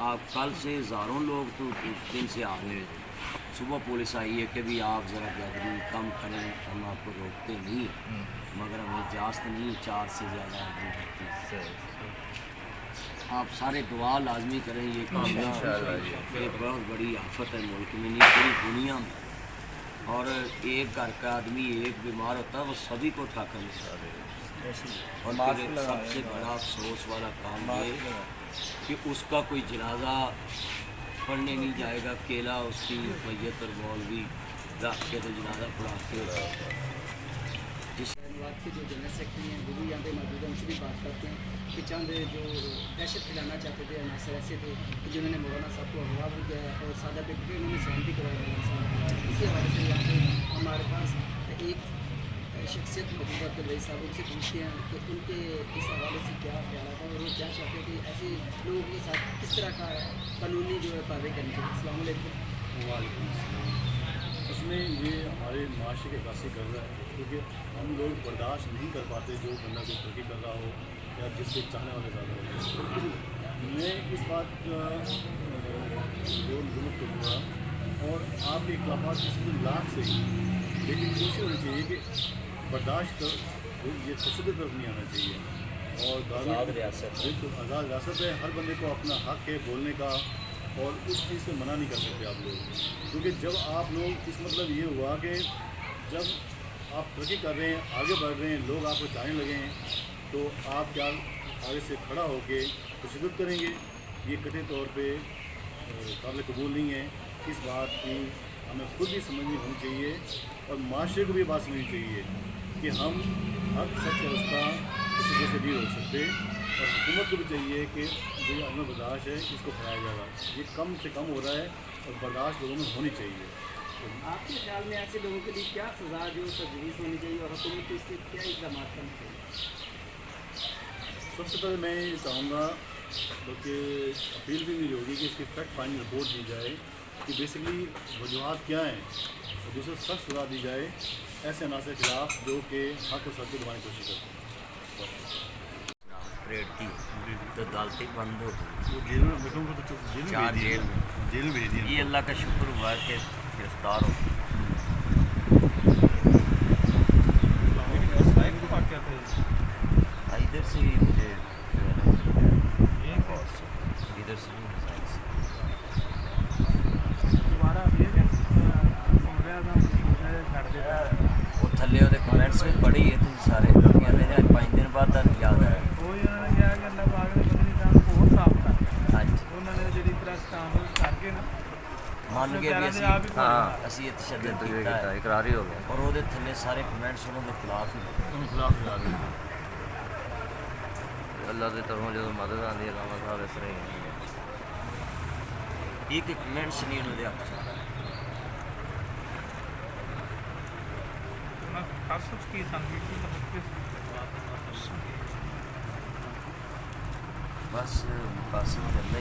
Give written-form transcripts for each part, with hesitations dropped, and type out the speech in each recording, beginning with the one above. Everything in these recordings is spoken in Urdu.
آپ کل سے ہزاروں لوگ تو اس دن سے آ رہے ہیں. صبح پولیس آئی ہے کہ بھی آپ ذرا گیدرنگ کم کریں، ہم آپ کو روکتے نہیں مگر ہمیں اجازت نہیں 4 سے زیادہ آدمی کرتے ہیں. آپ سارے دعا لازمی کریں. یہ ایک بہت بڑی آفت ہے ملک میں، نہیں پوری دنیا میں. اور ایک گھر کا آدمی ایک بیمار ہوتا ہے وہ سبھی کو اٹھا کر لے. اور پھر سب سے بڑا افسوس والا کام یہ کہ اس کا کوئی جنازہ پڑھنے نہیں جائے گا. کیلا اس کی میت اور مولوی رکھ کے تو جنازہ پڑھاتے ہوتا ہے. کے جو جنرل سیکرٹری ہیں وہ بھی یہاں پہ موجود ہیں، ان سے بھی بات کرتے ہیں کہ چند جو دہشت پھیلانا چاہتے تھے عناصر ایسے تھے کہ جنہوں نے مولانا صاحب کو اغوا بھی کیا ہے اور سادہ پہ بھی انہوں نے سائن بھی کروایا مولانا صاحب. اسی حوالے سے یہاں پہ ہمارے پاس ایک شخصیت موجود ہے عبدالوہید صاحب، ان سے پوچھتے ہیں کہ ان کے اس حوالے سے کیا خیالات ہیں اور وہ کیا چاہتے ہیں کہ ایسے لوگوں کے ساتھ کس طرح کا قانونی جو ہے کارروائی کرنی چاہیے. السلام علیکم. وعلیکم السلام. اس میں یہ ہمارے معاشرے کے عکاسی کر رہا ہے کیونکہ ہم لوگ برداشت نہیں کر پاتے جو بندہ کوئی ترقی کر رہا ہو یا جس کے چاہنے والے زیادہ ہو. میں اس بات کا جو ضرور کروں گا اور آپ کے اختلافات کسی بھی لاکھ سے ہی، لیکن کوشش ہونی چاہیے کہ برداشت یہ تشدد طرف نہیں آنا چاہیے. اور آزاد ریاست بالکل آزاد ریاست ہے، ہر بندے کو اپنا حق ہے بولنے کا اور اس چیز سے منع نہیں کر سکتے آپ لوگ. کیونکہ جب آپ لوگ اس مطلب یہ ہوا کہ جب آپ ترقی کر رہے ہیں، آگے بڑھ رہے ہیں، لوگ آپ کو چاہنے لگے ہیں تو آپ کیا آگے سے کھڑا ہو کے تشدد کریں گے؟ یہ قطعی طور پہ قابل قبول نہیں ہے. اس بات کی ہمیں خود بھی سمجھنی ہونی چاہیے اور معاشرے کو بھی بات سمجھنی چاہیے کہ ہم حق سچ کا رستہ کسی وجہ سے نہیں روک سکتے. اور حکومت کو بھی چاہیے کہ جو یہ عدم برداشت ہے اس کو کھڑایا جائے گا. یہ کم سے کم ہو رہا ہے اور برداشت لوگوں میں ہونی چاہیے. آپ کے خیال میں ایسے لوگوں کے لیے کیا سزا جو تجویز ہونی چاہیے اور حکومت کو اس سے کیا اقدامات کرنے چاہیے؟ سب سے پہلے میں یہ چاہوں گا بلکہ اپیل بھی میری ہوگی کہ اس کی فیکٹ فائنڈنگ رپورٹ دی جائے کہ بیسکلی وجوہات کیا ہیں اور دوسرے سخت سزا دی جائے ایسے عناصر کے خلاف جو کہ حق و سچ کو دبانے کی کوشش کرتے ہیں. پریڈ کی تو عدالتیں بند ہو گئی، وہ جیل میں بیٹھوں گا تو 4 جیل میں. جیل میں بھیج دیا. یہ اللہ کا شکر ہوا کہ گرفتار ہو. ادھر سے ہی مجھے ادھر سے وہ تھلے وہ کمنٹس بھی پڑھی ہے تم سارے 5 دن بعد یاد ہے. مان کے بھی اسی تشدد کیتا ہے اقراری ہو گیا اور وہ تھلے سارے کمنٹس انہوں کے خلاف ہی. اللہ کی طرف جو مدد آتی ہے علامہ صاحب اس طرح ایک کمنٹس نہیں انہوں نے بس مقاصد اللہ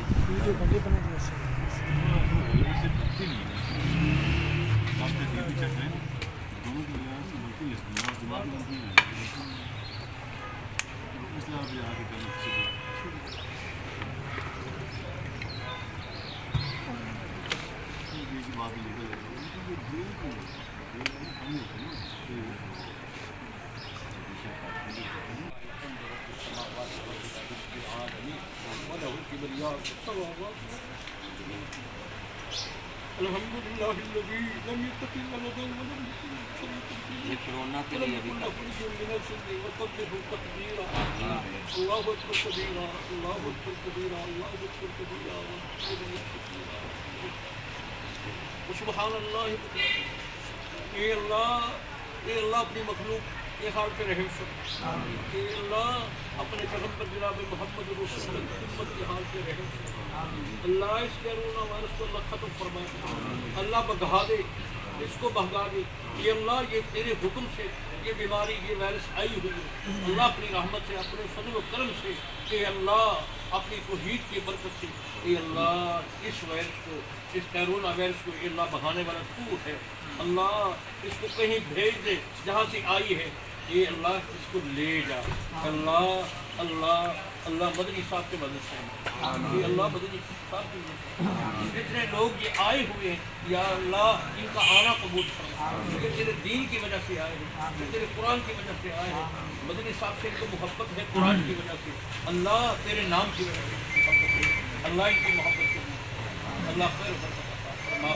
یہ کرونا کے لیے بھی سبحان اللہ. اے اللہ اپنی مخلوق کے حال پہ رحم فرما. اے اللہ اپنے پیغمبر جناب محمد رسول اللہ کی امت کے حال پہ رحم فرما. اللہ اس کورونا وائرس کو اللہ ختم فرما. اللہ بھگا دے، اس کو بھگا دے. یہ اللہ یہ تیرے حکم سے یہ بیماری یہ وائرس آئی ہوئی ہے. اللہ اپنی رحمت سے اپنے فضل و کرم سے کہ اللہ اپنی توحید کی برکت سے اے اللہ اس وائرس کو اس کورونا وائرس کو اے اللہ بھگانے والا تو ہے. اللہ اس کو کہیں بھیج دے جہاں سے آئی ہے. یہ اللہ اس کو لے جا. اللہ اللہ مدنی صاحب کی مدد سے یہ اللہ مدنی صاحب کی مدد سے جتنے لوگ یہ آئے ہوئے ہیں یا اللہ ان کا آنا قبول فرما یہ تیرے دین کی وجہ سے آئے ہیں یہ تیرے قرآن کی وجہ سے آئے ہیں مدنی صاحب سے ان کو محبت ہے قرآن کی وجہ سے اللہ تیرے نام کی وجہ سے محبت ہے اللہ ان کی محبت سے اللہ خیر فرما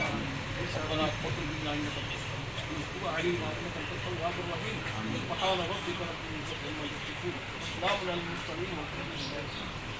ربنا تقبل منا انك انت السميع العليم وانك انت التواب الرحيم سبحان ربك رب العزه عما يصفون وسلام على المرسلين والحمد لله